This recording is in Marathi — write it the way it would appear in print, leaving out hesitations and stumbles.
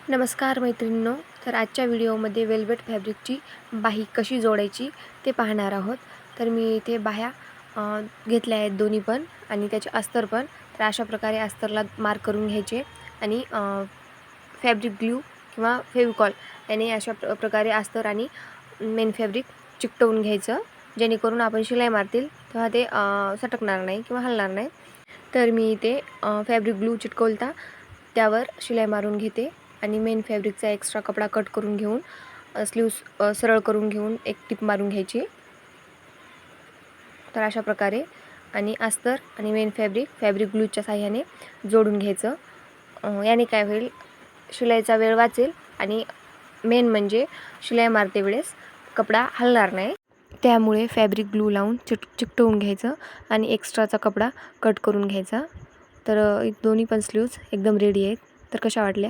नमस्कार मैत्रिणींनो. तर आजच्या व्हिडिओमध्ये वेल्वेट फॅब्रिकची बाही कशी जोडायची ते पाहणार आहोत. तर मी इथे बाह्या घेतल्या आहेत दोन्ही पण आणि त्याचे अस्तर पण. तर अशा प्रकारे अस्तरला मार्क करून घ्यायचे आणि फॅब्रिक ग्लू किंवा फेविकॉल याने अशा प्रकारे अस्तर आणि मेन फॅब्रिक चिकटवून घ्यायचं, जेणेकरून आपण शिलाई मारतील तेव्हा ते सटकणार नाही किंवा हलणार नाही. तर मी इथे फॅब्रिक ग्लू चिटकवलता त्यावर शिलाई मारून घेते आणि मेन फॅब्रिकचा एक्स्ट्रा कपडा कट करून घेऊन स्लीव्स सरळ करून घेऊन एक टिप मारून घ्यायची. तर अशा प्रकारे आणि अस्तर आणि मेन फॅब्रिक ग्लूच्या साहाय्याने जोडून घ्यायचं. याने काय होईल, शिलाईचा वेळ वाचेल आणि मेन म्हणजे शिलाई मारते वेळेस कपडा हलणार नाही. त्यामुळे फॅब्रिक ग्लू लावून चिकटवून घ्यायचं आणि एक्स्ट्राचा कपडा कट करून घ्यायचा. तर दोन्ही पण स्लीव्स एकदम रेडी आहेत. तर कशा वाटल्या?